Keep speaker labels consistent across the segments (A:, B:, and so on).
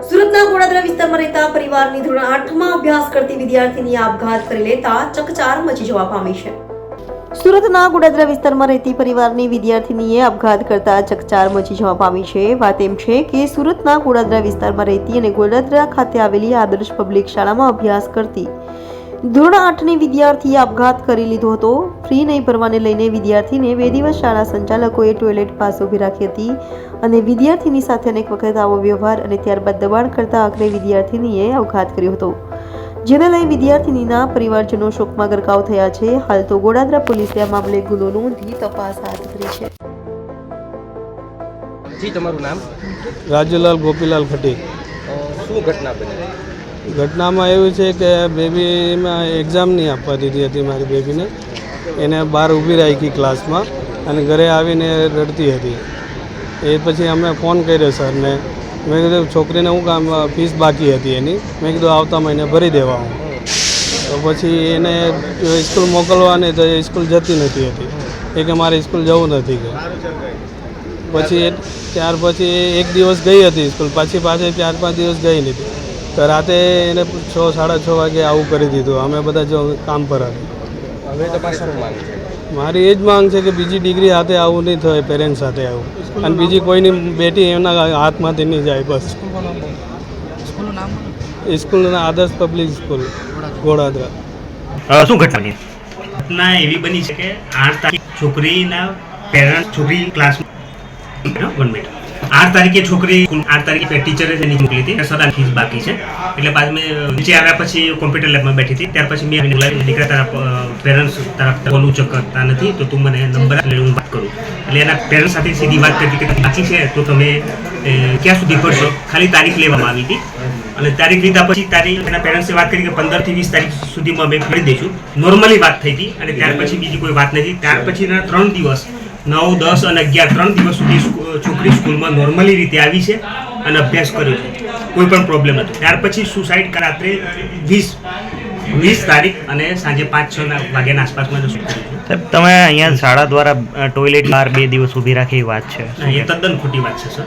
A: સુરતના ગોડાદરા વિસ્તારમાં રહેતા પરિવારની ધોરણ 8માં અભ્યાસ કરતી વિદ્યાર્થીની આપઘાત કરી લેતા ચકચાર મચી જવા પામી છે. સુરતના ગોડાદરા વિસ્તારમાં રહેતી પરિવારની વિદ્યાર્થીનીએ આપઘાત કરતા ચકચાર મચી જવા પામી છે. વાત એમ છે કે સુરતના ગોડાદરા વિસ્તારમાં રહેતી અને ગોડાદરા ખાતે આવેલી આદર્શ પબ્લિક શાળામાં અભ્યાસ કરતી ધોરણ 8ની વિદ્યાર્થીએ આપઘાત કરી લીધો હતો. ફી નહીં ભરવાને લઈને વિદ્યાર્થીને 2 દિવસ શાળા સંચાલકોએ ટોયલેટ પાસે ઊભી રાખી હતી અને વિદ્યાર્થીની સાથે અનેક વખત આવો વ્યવહાર અને ત્યારબાદ દબાણ કરતા આખરે વિદ્યાર્થીનીએ આપઘાત કર્યો હતો, જેને લઈ વિદ્યાર્થીનીના પરિવારજનો શોકમાં ગરકાવ થયા છે. હાલ તો ગોડાદરા પોલીસે આ મામલે ગુનો નોંધી તપાસ હાથ ધરી છે.
B: જી, તમારું નામ?
C: રાજુલાલ ગોપીલાલ ખટી.
B: શું ઘટના બની?
C: ઘટનામાં એવું છે કે બેબીમાં એક્ઝામ નહીં આપવા દીધી હતી મારી બેબીને. એને બહાર ઊભી રાખી ક્લાસમાં અને ઘરે આવીને રડતી હતી. એ પછી અમે ફોન કર્યો સરને. મેં કીધું છોકરીને હું કામ ફીસ બાકી હતી એની, મેં કીધું આવતા મહિને ભરી દેવા હું. તો પછી એને સ્કૂલ મોકલવાની તો એ સ્કૂલ જતી નથી હતી. એ કે મારે સ્કૂલ જવું નથી કે પછી ત્યાર પછી એક દિવસ ગઈ હતી સ્કૂલ, પાછી 4-5 દિવસ ગઈ નથી. તો રાતે એને 6-6:30 વાગે આવું કરી દીધું. અમે બધા જો કામ પર હતા.
B: હવે તમારી શું માંગ છે?
C: મારી એ જ માંગ છે કે બીજી ડિગ્રી સાથે આવું નહીં થાય, પેરેન્ટ્સ સાથે આવું, અને બીજી કોઈની બેટી એમના હાથમાંથી નહીં જાય. બસ સ્કૂલના આદર્શ પબ્લિક સ્કૂલ ગોડાદરા.
D: શું ઘટના બની? ઘટના એવી બની છે કે 8 તારીખ છોકરીના પેરેન્ટ છોકરી ક્લાસમાં 1 મિનિટ 8 તારીખે છોકરી 8 તારીખે ટીચરે એની મોકલી હતી. સદા ફીસ બાકી છે એટલે પાછું મેં નીચે આવ્યા પછી કોમ્પ્યુટર લેબમાં બેઠી હતી. ત્યાર પછી મેં બોલાવી, દીકરા તારા પેરેન્ટ્સ તારા કોલ ઉચકતા નથી તો તું મને નંબર આપે હું વાત કરું. એટલે એના પેરેન્ટ્સ સાથે સીધી વાત કરી કે બાકી છે તો તમે ક્યાં સુધી ભરશો. ખાલી તારીખ લેવામાં આવી હતી અને તારીખ લીધા પછી એના પેરેન્ટ્સે વાત કરી કે 15 થી 20 તારીખ સુધીમાં અમે ભરી દઈશું. નોર્મલી વાત થઈ હતી અને ત્યાર પછી બીજી કોઈ વાત નથી. ત્યાર પછીના 3 દિવસ 9, 10 અને 11 3 દિવસ સુધી છોકરી સ્કૂલમાં નોર્મલી રીતે આવી છે અને અભ્યાસ કર્યો છે, કોઈ પણ પ્રોબ્લેમ નથી. ત્યાર પછી સુસાઇડ રાત્રે 20 તારીખ અને સાંજે 5-6 વાગ્યાના આસપાસમાં કર્યું છે.
E: તમે અહીંયા શાળા દ્વારા ટોયલેટ બહાર 2 દિવસ ઊભી રાખી વાત છે,
D: એ તદ્દન ખોટી વાત છે સર.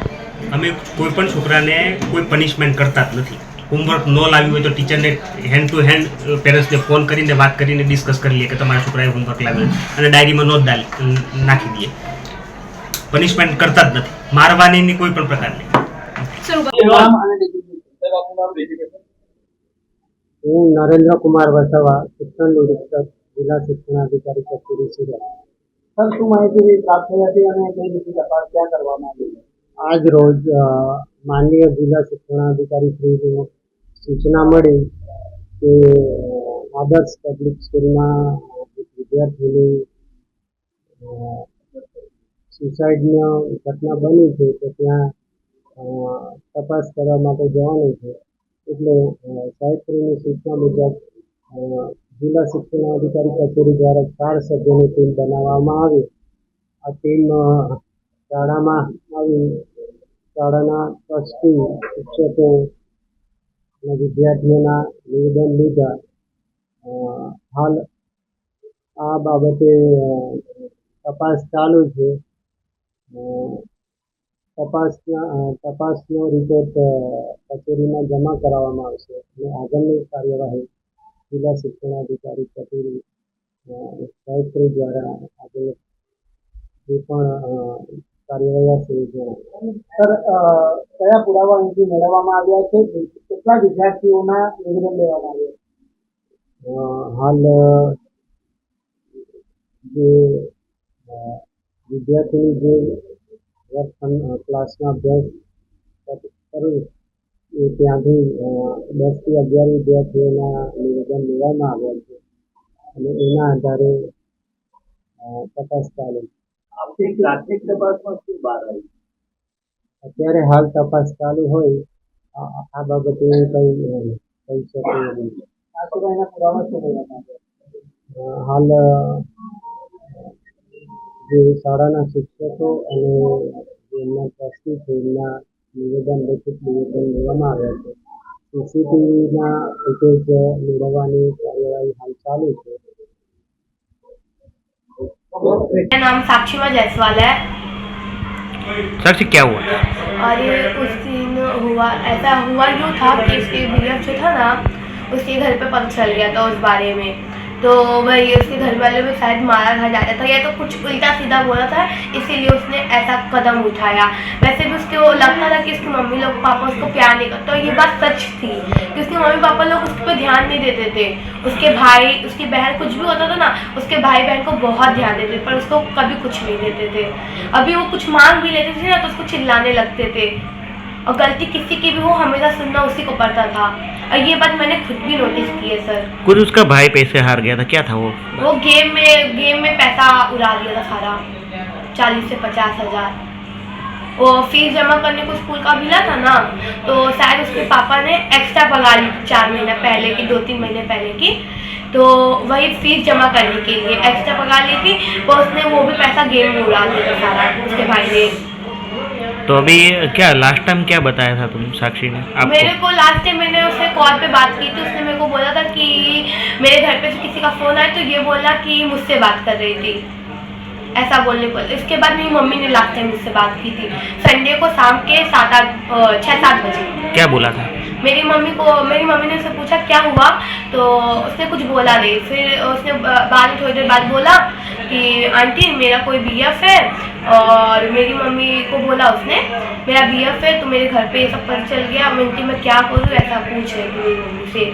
D: અમે કોઈ પણ છોકરાને કોઈ પનિશમેન્ટ કરતા જ નથી. હોમવર્ક ન લાવ્યું હોય તો ટીચરને હેન્ડ ટુ હેન્ડ પેરેન્ટ્સને ફોન કરીને વાત કરીને ડિસ્કસ કરી લઈએ કે તમારા છોકરાએ હોમવર્ક લાવ્યું અને ડાયરીમાં નોંધ નાખી દઈએ. પનિશમેન્ટ કરતા જ નથી, મારવાની કોઈ પણ પ્રકારની.
F: હું નરેન્દ્ર કુમાર વસાવા, શિક્ષણ નિરીક્ષક, જિલ્લા શિક્ષણાધિકારી કચેરી સુરત. સર, શું માહિતી પ્રાપ્ત થઈ હતી અને કઈ રીતે તપાસ ક્યાં કરવામાં આવી? આજ રોજ માનનીય જિલ્લા શિક્ષણાધિકારી શ્રીની સૂચના મળી કે આદર્શ પબ્લિક સ્કૂલમાં એક વિદ્યાર્થીની સુસાઇડની ઘટના બની છે, તો ત્યાં તપાસ કરવા માટે જવાનું છે. એટલે સાહેબશ્રીની સૂચના મુજબ જિલ્લા શિક્ષણાધિકારી કચેરી દ્વારા 4 સભ્યોની ટીમ બનાવવામાં આવી. આ ટીમ શાળામાં આવી શાળાના ટ્રસ્ટી, શિક્ષકો અને વિદ્યાર્થીઓના નિવેદન લીધા. હાલ આ બાબતે તપાસ ચાલુ છે. તપાસનો રિપોર્ટ કચેરીમાં જમા કરાવવામાં આવશે અને આગળની કાર્યવાહી જિલ્લા શિક્ષણાધિકારી કચેરી સાહેબશ્રી દ્વારા આગળ જે પણ કાર્યવાહી હશે એ જણાવે. સર, કયા પુરાવા અહીંથી મેળવવામાં આવ્યા છે? કેટલા વિદ્યાર્થીઓના નિવેદન લેવામાં આવ્યા? હાલ જે વિદ્યાર્થીની જે ક્લાસમાં અભ્યાસ કર્યું એ ત્યાંથી 10 થી 11 વિદ્યાર્થીઓના નિવેદન લેવામાં આવ્યા છે અને એના આધારે તપાસ ચાલુ છે. પ્રાથમિક તપાસમાં શું બહાર આવ્યું? અત્યારે હાલ તપાસ ચાલુ હોય આ બાબતે કહી શકું નહીં. આ સિવાયના પુરાવા શું લેવામાં આવ્યા? હાલ જે શાળાના શિક્ષકો અને એમના ટ્રસ્ટી છે એમના લેખિત નિવેદન લેવામાં આવ્યા છે. સીસીટીવીના ફૂટેજ મેળવવાની કાર્યવાહી હાલ ચાલુ છે.
G: मेरा नाम साक्षीमा जायसवाल है।
E: साक्षी क्या हुआ था?
G: अरे उस दिन ऐसा हुआ यूँ था कि इसके बीएफ जो था ना, उसके घर पे पता चल गया था उस बारे में। तो वही उसके घर वाले में शायद मारा खा जाता था या तो कुछ उल्टा सीधा बोला था, इसीलिए उसने ऐसा कदम उठाया। वैसे भी उसके वो लगता था कि उसकी मम्मी लोग पापा उसको प्यार नहीं करते, और ये बात सच थी कि उसके मम्मी पापा लोग उसके पर ध्यान नहीं देते थे। उसके भाई उसकी बहन कुछ भी होता था ना, उसके भाई बहन को बहुत ध्यान देते थे, पर उसको कभी कुछ नहीं देते थे। अभी वो कुछ मांग भी लेते थे ना तो उसको चिल्लाने लगते थे, और गलती किसी की भी हो हमेशा सुनना उसी को पड़ता था। और ये बात मैंने खुद भी नोटिस की है सर।
E: कुछ उसका भाई पैसे हार गया था, क्या था वो?
G: गेम में पैसा उड़ा दिया था सारा, 40 से 50 हज़ार। वो फीस जमा करने को स्कूल का मिला था ना, तो शायद उसके पापा ने एक्स्ट्रा पगा ली 4 महीना पहले की, 2-3 महीने पहले की। तो वही फीस जमा करने के लिए एक्स्ट्रा पगा ली थी, तो उसने वो भी पैसा गेम में उड़ा दिया था सारा, उसके भाई ने।
E: तो अभी क्या लास्ट टाइम क्या बताया था तुम साक्षी ने
G: मेरे
E: आपको?
G: को लास्ट टाइम मैंने उससे कॉल पे बात की थी, उसने मेरे को बोला था कि मेरे घर पे से किसी का फ़ोन आया तो ये बोला कि मुझसे बात कर रही थी, ऐसा बोलने को। इसके बाद मेरी मम्मी ने लास्ट टाइम मुझसे बात की थी, संडे को शाम के 6-7 बजे।
E: क्या बोला था?
G: मेरी मम्मी ने उससे पूछा क्या हुआ, तो उसने कुछ बोला नहीं। फिर उसने बाद में थोड़ी देर बाद बोला कि आंटी मेरा कोई बीएफ है, और मेरी मम्मी को बोला उसने मेरा बीएफ है तो मेरे घर पे ये सब पता चल गया, मैं क्या करूँ, ऐसा पूछ रही थी मेरी मम्मी से।